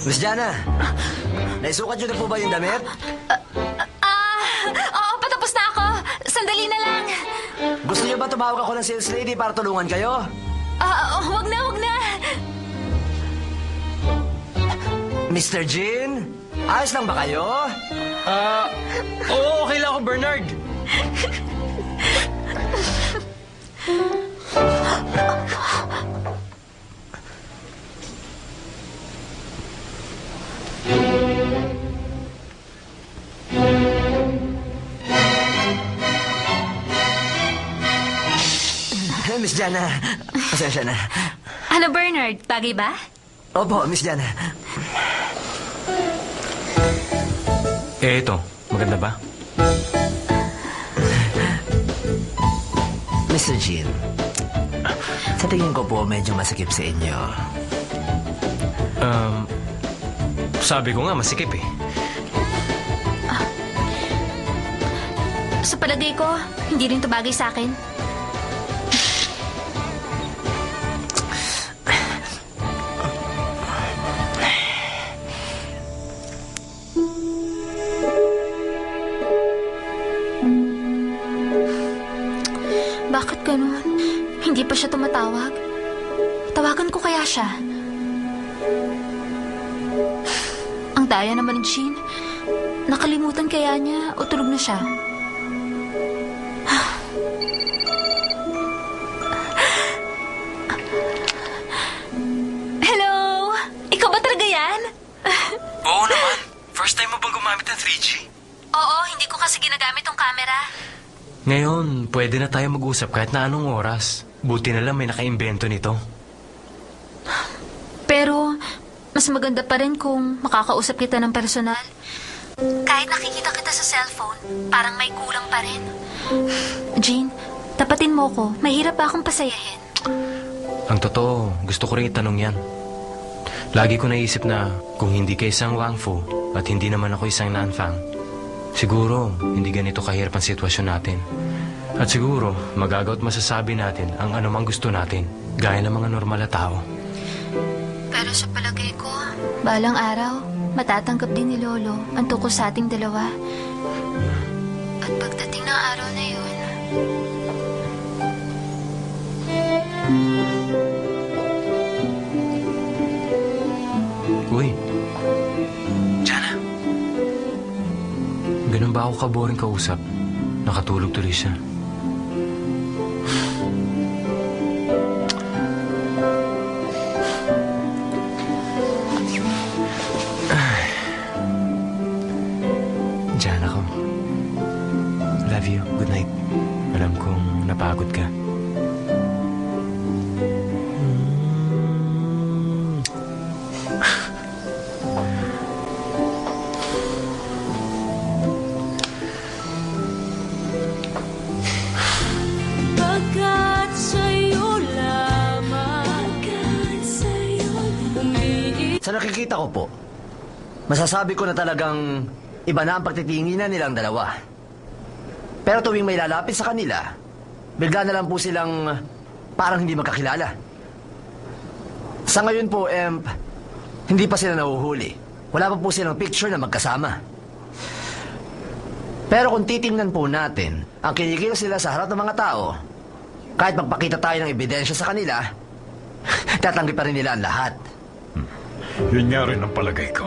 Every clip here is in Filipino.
Miss Jana, naisukat niyo na po ba yung damit? Oo, patapos na ako. Sandali na lang. Gusto niyo ba tumawag ako ng sales lady para tulungan kayo? Wag na, wag na. Mr. Jean, ayos lang ba kayo? Oo, okay lang ako, Bernard. Miss Jana, pasensya na. Ano, Bernard? Bagay ba? Opo, Miss Jana. Ito, maganda ba? Mr. Jean, sa tingin ko po medyo masikip sa inyo. Sabi ko nga, masikip eh. Sa palagay ko, hindi rin to bagay sa akin. Bakit ganun? Hindi pa siya tumatawag? Tawagan ko kaya siya? Ang daya naman ni Jean. Nakalimutan kaya niya o tulog na siya? Hello? Ikaw ba talaga yan? Oo naman. First time mo bang gumamit ng 3G? Oo, hindi ko kasi ginagamit tong camera. Ngayon, pwede na tayo mag-usap kahit na anong oras. Buti na lang may nakaimbento nito. Pero, mas maganda pa rin kung makakausap kita ng personal. Kahit nakikita kita sa cellphone, parang may kulang pa rin. Jean, tapatin mo ko. Mahirap pa akong pasayahin. Ang totoo, gusto ko rin itanong yan. Lagi ko naisip na kung hindi ka isang Wangfu at hindi naman ako isang Nanfang, siguro hindi ganito kahirap ang sitwasyon natin. At siguro magagawa't masasabi natin ang anumang gusto natin, gaya ng mga normal na tao. Pero sa palagay ko, balang araw, matatanggap din ni Lolo ang tungkol sa ating dalawa. At pagdating ng araw na yun, Uy, Jana. Ganun ba ako kaboring kausap? Nakatulog tuloy siya. Jana ko. Love you. Good night. Alam kong napagod ka. Sa nakikita ko po, masasabi ko na talagang iba na ang pagtitinginan nilang dalawa. Pero tuwing may lalapit sa kanila, bigla na lang po silang parang hindi magkakilala. Sa ngayon po, hindi pa sila nahuhuli. Wala pa po silang picture na magkasama. Pero kung titingnan po natin ang kinikilos sila sa harap ng mga tao, kahit magpakita tayo ng ebidensya sa kanila, tatanggi pa rin nila ang lahat. Yun nga rin ang palagay ko.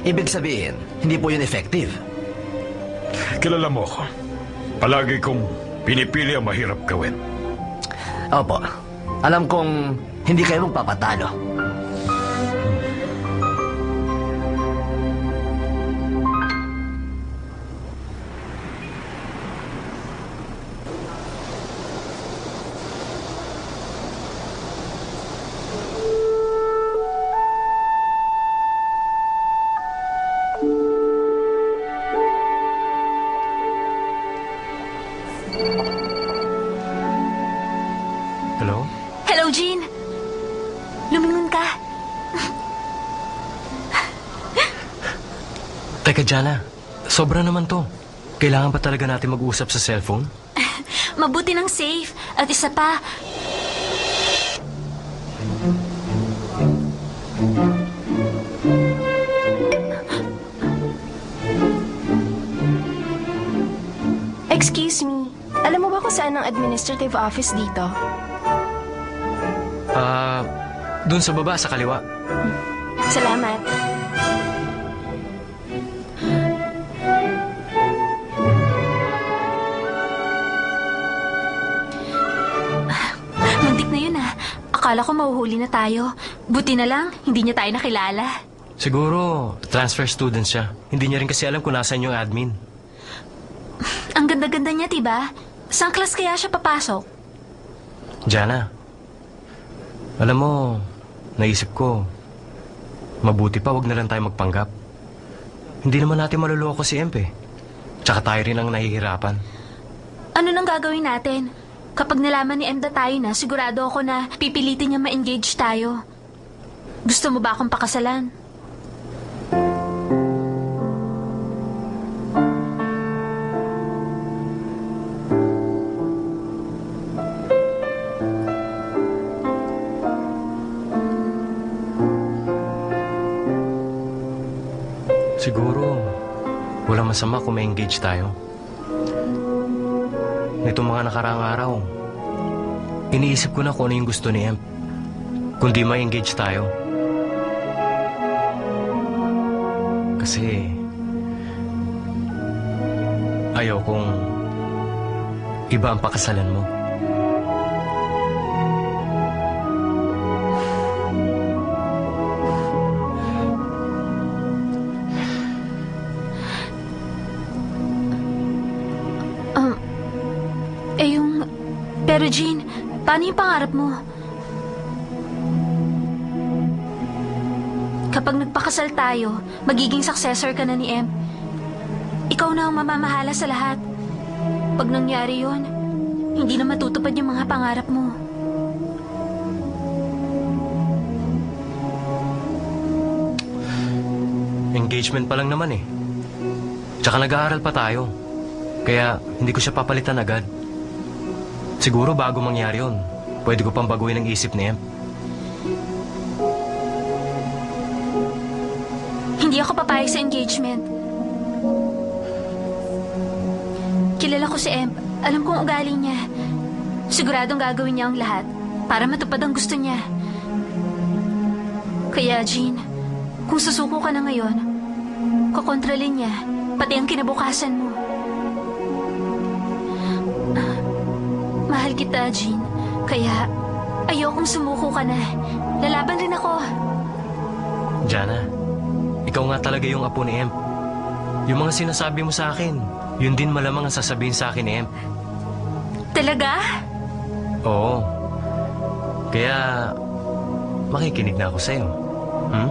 Ibig sabihin, hindi po yun effective. Kilala mo ako. Palagi kong pinipili ang mahirap gawin. Opo, alam kong hindi kayo magpapatalo. Hello? Hello, Jean. Lumingon ka. Teka, Jana. Sobra naman to. Kailangan ba talaga natin mag-usap sa cellphone? Mabuti ng safe. At isa pa, Alam mo ba kung saan ang administrative office dito? Dun sa baba, sa kaliwa. Salamat. Muntik na yun ah. Akala ko mahuhuli na tayo. Buti na lang, hindi niya tayo nakilala. Siguro, transfer student siya. Hindi niya rin kasi alam kung nasan yung admin. Ang ganda-ganda niya, diba? Saan class kaya siya papasok? Jana, alam mo, naisip ko, mabuti pa wag na lang tayo magpanggap. Hindi naman natin maluloko si Emp eh. Tsaka tayo rin ang nahihirapan. Ano nang gagawin natin? Kapag nalaman ni Emda tayo na, sigurado ako na pipilitin niya ma-engage tayo. Gusto mo ba akong pakasalan? Siguro, walang masama kung ma-engage tayo. Nitong mga nakaraang araw, iniisip ko na kung ano yung gusto ni Emp. Kung di ma-engage tayo. Kasi, ayaw kong iba ang pakasalan mo. Pero Jean, paano yung pangarap mo? Kapag nagpakasal tayo, magiging successor ka na ni Em. Ikaw na ang mamamahala sa lahat. Pag nangyari yon, hindi na matutupad yung mga pangarap mo. Engagement pa lang naman eh. Tsaka nag-aaral pa tayo. Kaya hindi ko siya papalitan agad. Siguro bago mangyari yun, pwede ko pang baguhin ang isip ni Emp. Hindi ako papayag sa engagement. Kilala ko si Emp. Alam kong ugali niya. Siguradong gagawin niya ang lahat para matupad ang gusto niya. Kaya, Jean, kung susuko ka na ngayon, kukontrolin niya, pati ang kinabukasan mo. Mahal kita, Jean. Kaya, ayokong sumuko ka na. Lalaban rin ako. Jana, ikaw nga talaga yung apo ni Emp. Yung mga sinasabi mo sa akin, yun din malamang ang sasabihin sa akin ni Emp. Talaga? Oo. Kaya, makikinig na ako sa'yo. Hmm?